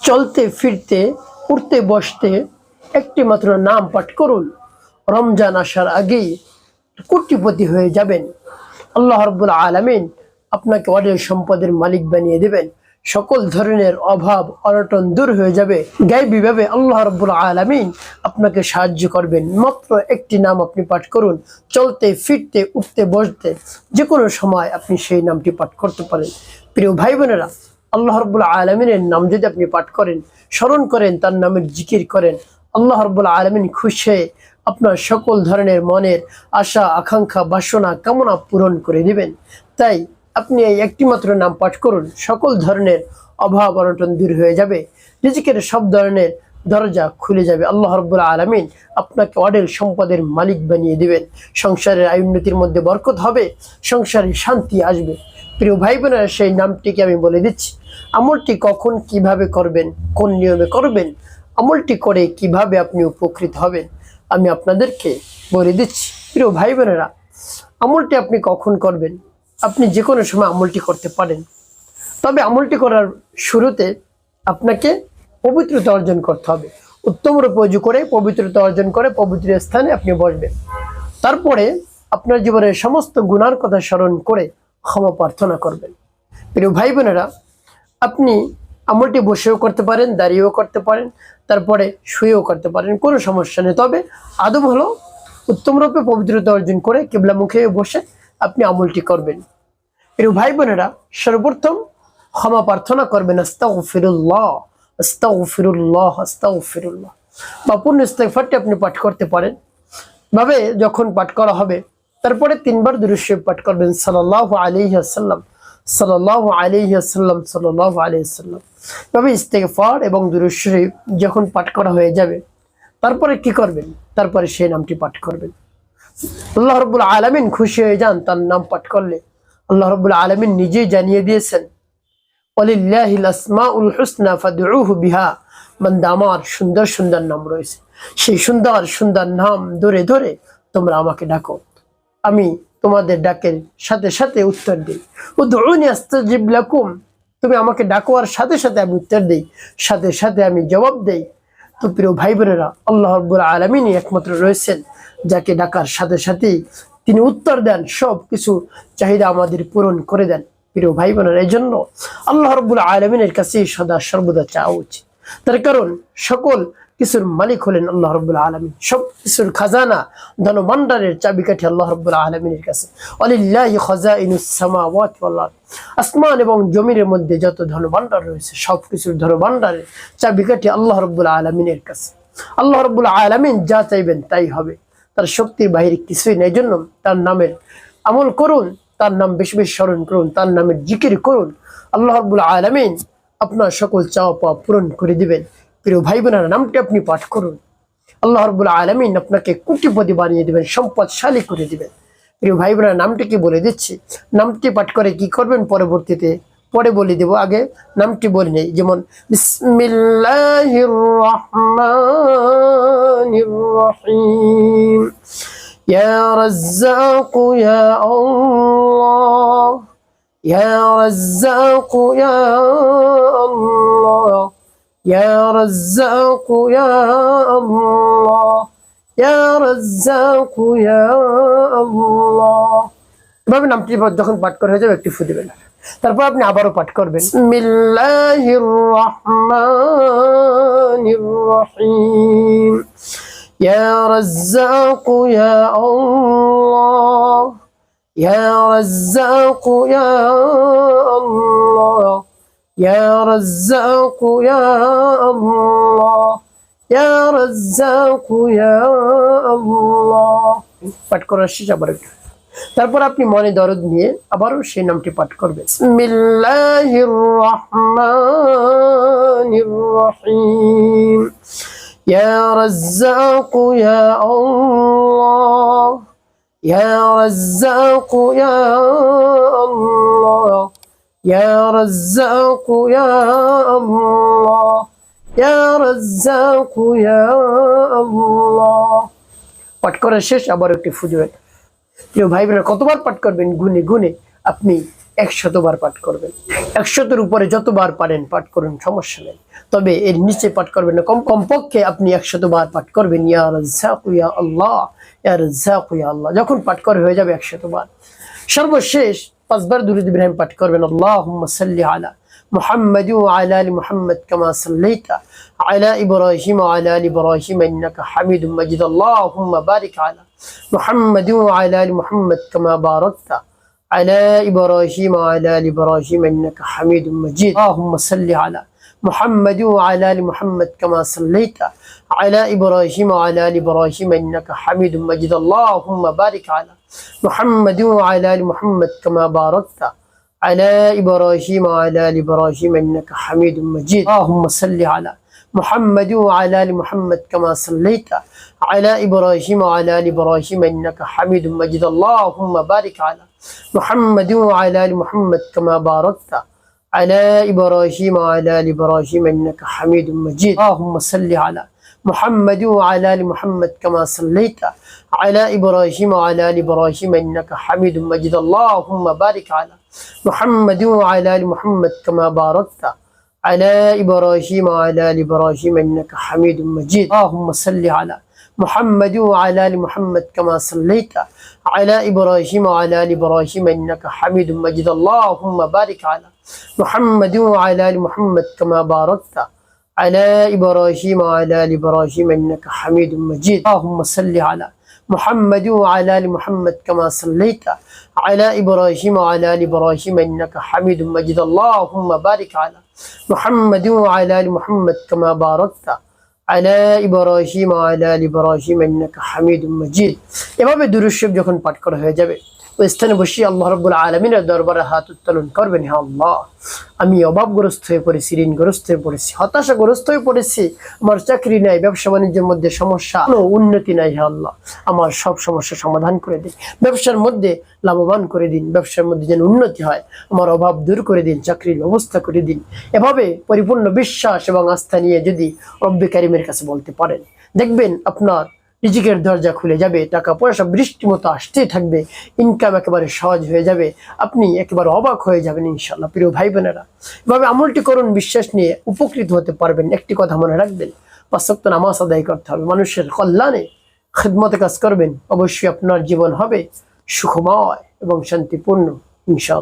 চলতে ফিরতে উঠতে বসতে একটি মাত্র নাম পাঠ করুন। রমজান আসার আগেই কোটিপতি হয়ে যাবেন। আল্লাহ রাব্বুল আলামিন আপনাকে অঢেল সম্পদের মালিক বানিয়ে দেবেন। সকল ধরনের অভাব অনটন দূর হয়ে যাবে। গায়বীভাবে আল্লাহ রাব্বুল আলামিন আপনাকে সাহায্য করবেন। মাত্র একটি নাম আপনি পাঠ করুন। চলতে ফিরতে উঠতে বসতে যে কোনো সময় আপনি সেই নামটি পাঠ করতে পারেন। প্রিয় ভাই বোনেরা, আল্লাহ রাব্বুল আলামিনের নাম যদি আপনি পাঠ করেন, স্মরণ করেন, তার নামের জিকির করেন, আল্লাহ রাব্বুল আলামিন খুশি হয়ে আপনার সকল ধরনের মনের আশা আকাঙ্ক্ষা বাসনা কামনা পূরণ করে দিবেন। তাই আপনি এই একটি মাত্র নাম পাঠ করুন। সকল ধরনের অভাব অনটন দূর হয়ে যাবে। রিজিকের সব ধরনের দরজা খুলে যাবে। আল্লাহ রাব্বুল আলামিন আপনাকে অঢেল সম্পদের মালিক বানিয়ে দিবেন। সংসারের আয়-উন্নতির মধ্যে বরকত হবে, সংসারে শান্তি আসবে। প্রিয় ভাই বোনেরা, সেই নামটিকে আমি বলে দিচ্ছি। আমলটি কখন কিভাবে করবেন, কোন নিয়মে করবেন, আমলটি করে কিভাবে আপনি উপকৃত হবেন, আমি আপনাদেরকে বলে দিচ্ছি। প্রিয় ভাই বোনেরা, আমলটি আপনি কখন করবেন? আপনি যে কোনো সময় আমলটি করতে পারেন। তবে আমলটি করার শুরুতে আপনাকে পবিত্রতা অর্জন করতে হবে। উত্তম রূপে ওযু করে পবিত্রতা অর্জন করে পবিত্র স্থানে আপনি বসবেন। তারপরে আপনার জীবনের সমস্ত গুনার কথা স্মরণ করে ক্ষমা প্রার্থনা করবেন। প্রিয় ভাই বোনেরা, আপনি আমলটি বসেও করতে পারেন, দাঁড়িয়েও করতে পারেন, তারপরে শুয়েও করতে পারেন, কোনো সমস্যা নেই। তবে আদম হলো উত্তম রূপে পবিত্রতা অর্জন করে কিবলামুখে বসে আপনি আমলটি করবেন। প্রিয় ভাই বোনেরা, সর্বপ্রথম ক্ষমা প্রার্থনা করবেন, আস্তাগফিরুল্লাহ আস্তাগফিরুল্লাহ আস্তাগফিরুল্লাহ, বা পূর্ণ ইস্তেগফারটি আপনি পাঠ করতে পারেন। ভাবে যখন পাঠ করা হবে তারপরে 3 বার দুরূদ শরীফ পাঠ করবেন, সাল্লাল্লাহু আলাইহি ওয়াসাল্লাম সাল্লাল্লাহু আলাইহি ওয়াসাল্লাম সাল্লাল্লাহু আলাইহি ওয়াসাল্লাম। তবে ইস্তেগফার এবং দুরূদ শরীফ যখন পাঠ করা হয়ে যাবে তারপরে কি করবেন? তারপরে সেই নামটি পাঠ করবেন। আল্লাহ রাব্বুল আলামিন খুশি হয়ে যান তার নাম পাঠ করলে। আল্লাহ রাব্বুল আলামিন নিজেই জানিয়ে দিয়েছেন, ওয়ালিল্লাহিল আসমাউল হুসনা ফাদউহু বিহা। বান্দা আমার সুন্দর সুন্দর নাম রয়েছে, সেই সুন্দর সুন্দর নাম ধরে ধরে তোমরা আমাকে ডাকো, আমি তোমাদের ডাকের সাথে সাথে উত্তর দিই। উদউনি আস্তাজিব লাকুম, তুমি আমাকে ডাকো আর সাথে সাথে আমি উত্তর দেই, সাথে সাথে আমি জবাব দেই। তো প্রিয় ভাই বোনেরা, আল্লাহ রাব্বুল আলামিনই একমাত্র রয়েছেন যাকে ডাকার সাথে সাথেই তিনি উত্তর দেন, সব কিছু চাহিদা আমাদের পূরণ করে দেন। প্রিয় ভাই বোনেরা, এই জন্য আল্লাহ রাব্বুল আলামিনের কাছে সদা সর্বদা চাওয়া উচিত। তার কারণ সকল কিছুর মালিক হলেন আল্লাহ রাব্বুল আলামিন। সব কিছুর খাজানা ধন ভান্ডারের চাবিকাঠি আল্লাহ রাব্বুল আলামিনের কাছে। ওয়ালিল্লাহি খাযাইনুস সামাওয়াতি ওয়াল আরদ, আসমান এবং জমিনের মধ্যে যত ধন ভান্ডার রয়েছে সব কিছুর ধন ভান্ডারের চাবিকাঠি আল্লাহ রাব্বুল আলামিনের কাছে। আল্লাহ রাব্বুল আলামিন যা চাইবেন তাই হবে, তার শক্তির বাইরে কিছুই নেই। জন্য তার নামের আমল করুন, তার নাম বেশি বেশি স্মরণ করুন, তার নামের জিকির করুন। আল্লাহ রাব্বুল আলামিন আপনার সকল চাওয়া পাওয়া পূরণ করে দিবেন। প্রিয় ভাই বোনেরা, নামটি আপনি পাঠ করুন, আল্লাহ রাব্বুল আলামিন আপনাকে কোটিপতি বানিয়ে দিবেন, সম্পদশালী করে দিবেন। প্রিয় ভাই বোনেরা, নামটি কি বলে দিচ্ছি। নামটি পাঠ করে কি করবেন পরবর্তীতে পরে বলে দেব, আগে নামটি বলে নেই। যেমন বিসমিল্লাহির রাহমানির রাহিম, ইয়া রাজ্জাকু ইয়া আল্লাহ, ইয়া রাজ্জাকু ইয়া আল্লাহ, ইয়া রাজ্জাকু ইয়া আল্লাহ, ইয়া রাজ্জাকু ইয়া আল্লাহ। এভাবে নামটি যখন পাঠ করা হয়ে যাবে একটি ফু দিবেন, তারপর আপনি আবারও পাঠ করবেন, বিসমিল্লাহির রাহমানির রাহিম, ইয়া রাজ্জাকু ইয়া আল্লাহ, ইয়া রাজ্জাকু ইয়া আল্লাহ, ইয়া রাজ্জাকু ইয়া আল্লাহ, ইয়া রাজ্জাকু ইয়া আল্লাহ। পাঠ করার শেষ আবার একটু, তারপর আপনি মনে দরদ নিয়ে আবারও সেই নামটি পাঠ করবেন, বিসমিল্লাহির রাহমানির রাহিম, ইয়া রাজ্জাকু ইয়া আল্লাহ, ইয়া রাজ্জাকু ইয়া আল্লাহ, ইয়া রাজ্জাকু ইয়া আল্লাহ, ইয়া রাজ্জাকু ইয়া আল্লাহ। পাঠ করার শেষ আবার একটি ফু দিবেন। প্রিয় ভাই বোনেরা, কতবার পাঠ করবেন? গুনে গুনে আপনি 100 বার পাঠ করবেন। 100-এর উপরে যতবার পারেন পাঠ করুন, সমস্যা নেই। তবে এর নিচে পাঠ করবেন না, কমপক্ষে আপনি 100 বার পাঠ করবেন ইয়া রাজ্জাক ইয়া আল্লাহ, ইয়া রাজ্জাক ইয়া আল্লাহ। যখন পাঠ করে হয়ে যাবে 100 বার, সর্বশেষ 5 বার দুরূদ ইব্রাহিম পাঠ করবেন। আল্লাহুম্মা সাল্লি আলা মুহাম্মাদ ওয়া আলা আলি মুহাম্মাদ কামা সাল্লাইতা আলা ইব্রাহিম ওয়া আলা আলি ইব্রাহিম ইন্নাকা হামিদুম মাজিদ। আল্লাহুম্মা বারিক আলা মুহাম্মাদ ওয়া আলা আলি মুহাম্মাদ কামা বারাকতা على إبراهيم وعلى آل إبراهيم إنك حميد مجيد. اللهم صل على محمد وعلى آل محمد كما صليت على إبراهيم وعلى آل إبراهيم إنك حميد مجيد. اللهم بارك على محمد وعلى آل محمد كما باركت على إبراهيم وعلى آل إبراهيم إنك حميد مجيد. اللهم صل على محمد وعلى آل محمد كما صليت على إبراهيم وعلى آل إبراهيم إنك حميد مجيد. اللهم بارك على محمد وعلى آل محمد كما باركت على إبراهيم وعلى آل إبراهيم إنك حميد مجيد. اللهم صل على محمد وعلى آل محمد كما صليت على إبراهيم وعلى آل إبراهيم إنك حميد مجيد. اللهم بارك على محمد وعلى آل محمد كما باركت على إبراهيم وعلى آل إبراهيم إنك حميد مجيد. اللهم صل على محمد وعلى آل محمد كما صليت على إبراهيم وعلى آل إبراهيم إنك حميد مجيد. اللهم بارك على محمد وعلى آل محمد كما باركت على إبراهيم وعلى آل إبراهيم إنك حميد مجيد. اللهم صل على محمد وعلى آل محمد كما صليت على إبراهيم وعلى آل إبراهيم إنك حميد مجيد. اللهم بارك على محمد وعلى آل محمد كما باركت على إبراهيم وعلى آل إبراهيم إنك حميد مجيد. এভাবে দুরূদ শরীফ যখন পাঠ করা হয়ে যাবে, ওই স্থানে বসে আল্লাহ রাব্বুল আলামিনের দরবারে হাত উত্তোলন করবেন। হে আল্লাহ, আমি অভাবগ্রস্ত হয়ে পড়েছি, ঋণগ্রস্ত হয়ে পড়েছি, হতাশাগ্রস্ত হয়ে পড়েছি, আমার চাকরি নাই, ব্যবসা বাণিজ্যের মধ্যে সমস্যা, কোনো উন্নতি নাই। হে আল্লাহ, আমার সব সমস্যা সমাধান করে দিন, ব্যবসার মধ্যে লাভবান করে দিন, ব্যবসার মধ্যে যেন উন্নতি হয়, আমার অভাব দূর করে দিন, চাকরির ব্যবস্থা করে দিন। এভাবে পরিপূর্ণ বিশ্বাস এবং আস্থা নিয়ে যদি রব্বে কারিমের কাছে বলতে পারেন, দেখবেন আপনার রিজিকের দরজা খুলে যাবে, টাকা পয়সা বৃষ্টি মতো আসতেই থাকবে, ইনকাম একেবারে সহজ হয়ে যাবে, আপনি একেবারে অবাক হয়ে যাবেন ইনশাআল্লাহ। প্রিয় ভাই বোনেরা, এভাবে আমলটি করুন, বিশ্বাস নিয়ে উপকৃত হতে পারবেন। একটি কথা মনে রাখবেন, 5 ওয়াক্ত নামাজ আদায় করতে হবে, মানুষের কল্যাণে খিদমতে কাজ করবেন, অবশ্যই আপনার জীবন হবে সুখময় এবং শান্তিপূর্ণ ইনশাআল্লাহ।